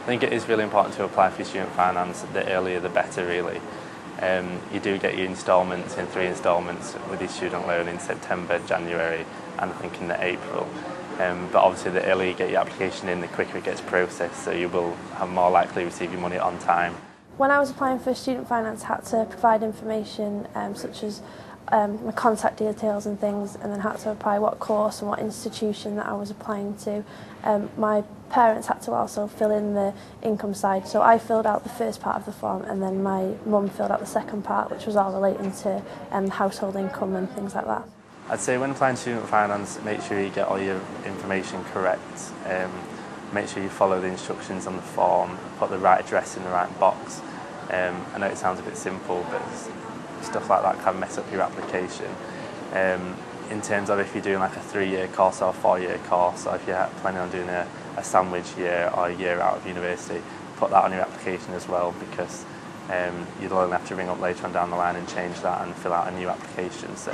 think it is really important to apply for your student finance. The earlier the better, really. You do get your instalments in 3 instalments with your student loan in September, January, and I think in April. But obviously the earlier you get your application in, the quicker it gets processed, so you will have more likely to receive your money on time. When I was applying for student finance, I had to provide information such as my contact details and things, and then had to apply what course and what institution that I was applying to. My parents had to also fill in the income side, so I filled out the first part of the form and then my mum filled out the second part, which was all relating to household income and things like that. I'd say when applying student finance, make sure you get all your information correct. Make sure you follow the instructions on the form, put the right address in the right box. I know it sounds a bit simple, but stuff like that can mess up your application. In terms of if you're doing like a 3-year course or a 4-year course, or if you're planning on doing a sandwich year or a year out of university, put that on your application as well, because you'll only have to ring up later on down the line and change that and fill out a new application. So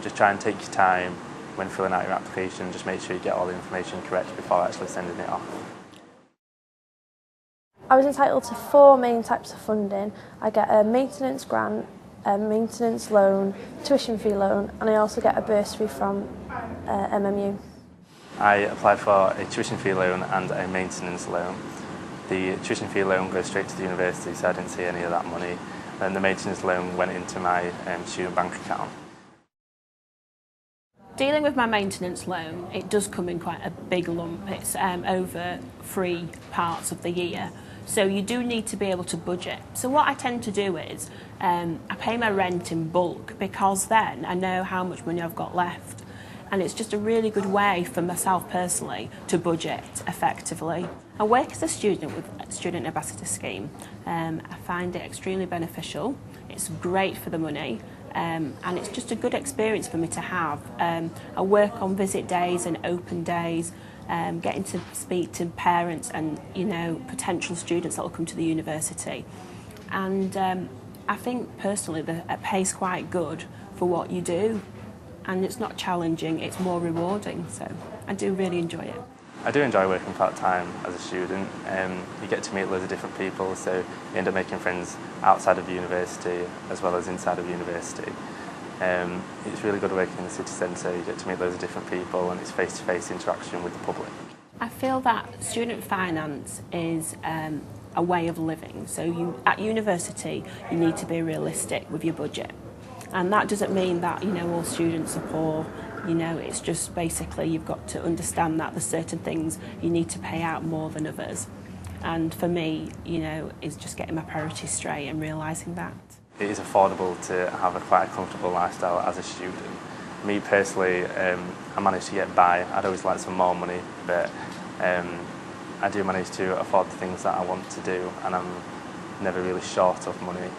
just try and take your time when filling out your application. Just make sure you get all the information correct before actually sending it off. I was entitled to 4 main types of funding. I get a maintenance grant, a maintenance loan, tuition fee loan, and I also get a bursary from MMU. I applied for a tuition fee loan and a maintenance loan. The tuition fee loan goes straight to the university, so I didn't see any of that money. And the maintenance loan went into my student bank account. Dealing with my maintenance loan, it does come in quite a big lump. It's over 3 parts of the year. So you do need to be able to budget. So what I tend to do is I pay my rent in bulk, because then I know how much money I've got left. And it's just a really good way for myself personally to budget effectively. I work as a student with a Student Ambassador Scheme. I find it extremely beneficial. It's great for the money. And it's just a good experience for me to have. I work on visit days and open days, getting to speak to parents and potential students that will come to the university. And I think personally the pay's quite good for what you do, and it's not challenging, it's more rewarding, so I do really enjoy it. I do enjoy working part-time as a student. You get to meet loads of different people, so you end up making friends outside of university as well as inside of university. It's really good working in the city centre. You get to meet loads of different people, and it's face-to-face interaction with the public. I feel that student finance is a way of living. So at university you need to be realistic with your budget, and that doesn't mean that all students are poor. It's just basically you've got to understand that there's certain things you need to pay out more than others. And for me, is just getting my priorities straight and realising that. It is affordable to have a quite comfortable lifestyle as a student. Me personally, I managed to get by. I'd always like some more money, but I do manage to afford the things that I want to do, and I'm never really short of money.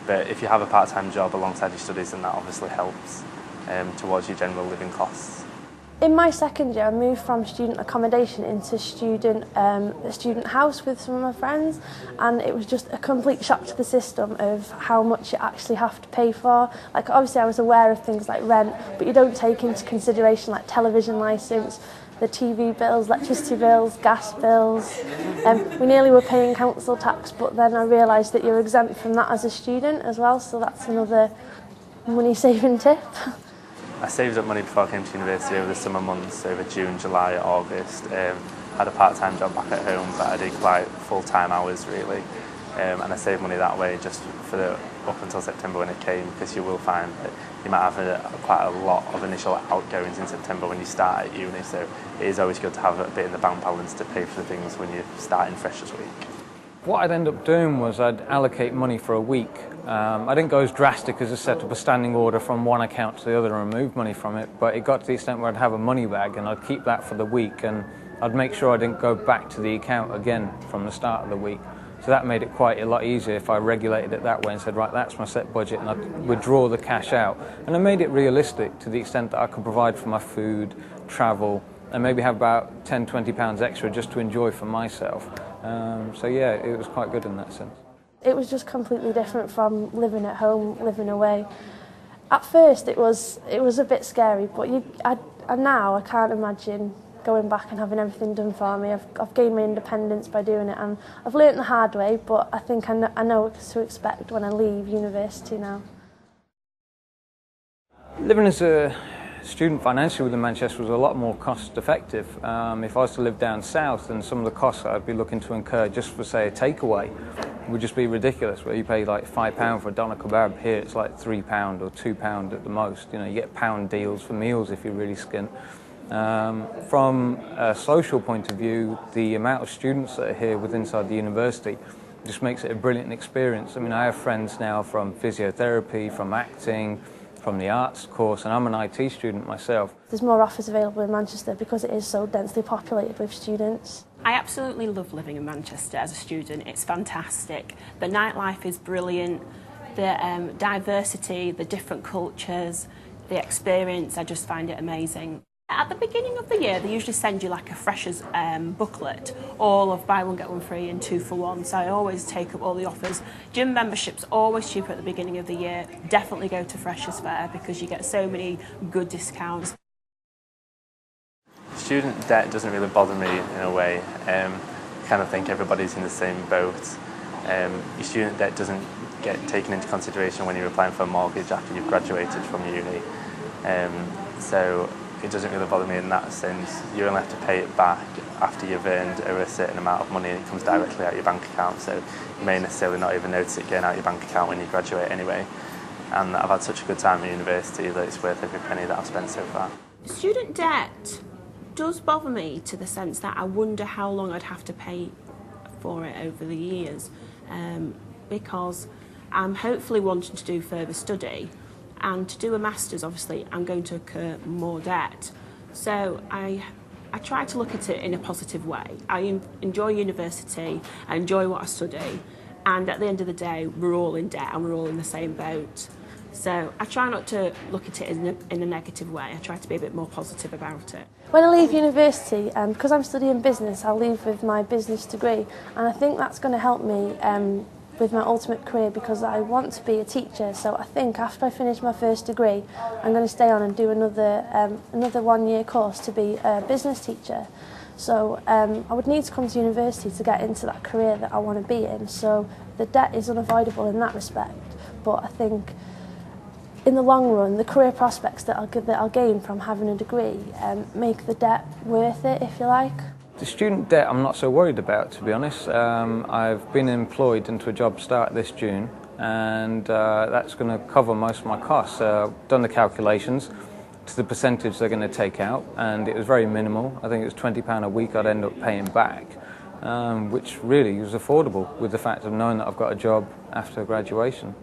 But if you have a part-time job alongside your studies, then that obviously helps towards your general living costs. In my second year, I moved from student accommodation into a student house with some of my friends, and it was just a complete shock to the system of how much you actually have to pay for. Like, obviously I was aware of things like rent, but you don't take into consideration like television licence, the TV bills, electricity bills, gas bills. We nearly were paying council tax, but then I realised that you're exempt from that as a student as well, so that's another money saving tip. I saved up money before I came to university over the summer months, over June, July, August. Had a part-time job back at home, but I did quite full-time hours really. And I saved money that way just for up until September when it came, because you will find that you might have quite a lot of initial outgoings in September when you start at uni, so it is always good to have a bit in the bank balance to pay for the things when you're starting freshers week. What I'd end up doing was I'd allocate money for a week. I didn't go as drastic as to set up a standing order from one account to the other and remove money from it, but it got to the extent where I'd have a money bag and I'd keep that for the week, and I'd make sure I didn't go back to the account again from the start of the week. So that made it quite a lot easier if I regulated it that way and said, right, that's my set budget, and I'd withdraw the cash out. And I made it realistic to the extent that I could provide for my food, travel, and maybe have about £10, £20 extra just to enjoy for myself. So yeah, it was quite good in that sense. It was just completely different from living at home, living away. At first it was a bit scary, but now I can't imagine going back and having everything done for me. I've gained my independence by doing it, and I've learnt the hard way, but I think I know what to expect when I leave university now. Living as a student financially within Manchester was a lot more cost effective. If I was to live down south, then some of the costs that I'd be looking to incur just for, say, a takeaway would just be ridiculous, where you pay like £5 for a doner kebab. Here it's like £3 or £2 at the most. You know, you get pound deals for meals if you're really skint. From a social point of view, the amount of students that are here inside the university just makes it a brilliant experience. I mean, I have friends now from physiotherapy, from acting, from the arts course, and I'm an IT student myself. There's more offers available in Manchester because it is so densely populated with students. I absolutely love living in Manchester as a student. It's fantastic. The nightlife is brilliant. The diversity, the different cultures, the experience, I just find it amazing. At the beginning of the year, they usually send you like a freshers booklet, all of buy one, get one free and 2 for 1. So I always take up all the offers. Gym membership's always cheaper at the beginning of the year. Definitely go to Freshers Fair because you get so many good discounts. Student debt doesn't really bother me in a way. I kind of think everybody's in the same boat. Your student debt doesn't get taken into consideration when you're applying for a mortgage after you've graduated from uni. So it doesn't really bother me in that sense. You only have to pay it back after you've earned a certain amount of money, and it comes directly out of your bank account, so you may necessarily not even notice it getting out of your bank account when you graduate anyway. And I've had such a good time at university that it's worth every penny that I've spent so far. Student debt does bother me to the sense that I wonder how long I'd have to pay for it over the years, because I'm hopefully wanting to do further study. And to do a master's, obviously, I'm going to incur more debt. So I try to look at it in a positive way. I enjoy university, I enjoy what I study, and at the end of the day, we're all in debt and we're all in the same boat. So I try not to look at it in a negative way. I try to be a bit more positive about it. When I leave university, because I'm studying business, I'll leave with my business degree, and I think that's going to help me with my ultimate career because I want to be a teacher. So I think after I finish my first degree, I'm going to stay on and do another 1-year course to be a business teacher. So I would need to come to university to get into that career that I want to be in. So the debt is unavoidable in that respect. But I think in the long run, the career prospects that I'll gain from having a degree make the debt worth it, if you like. The student debt I'm not so worried about, to be honest. I've been employed into a job start this June, and that's going to cover most of my costs. I've done the calculations to the percentage they're going to take out, and it was very minimal. I think it was £20 a week I'd end up paying back, which really was affordable with the fact of knowing that I've got a job after graduation.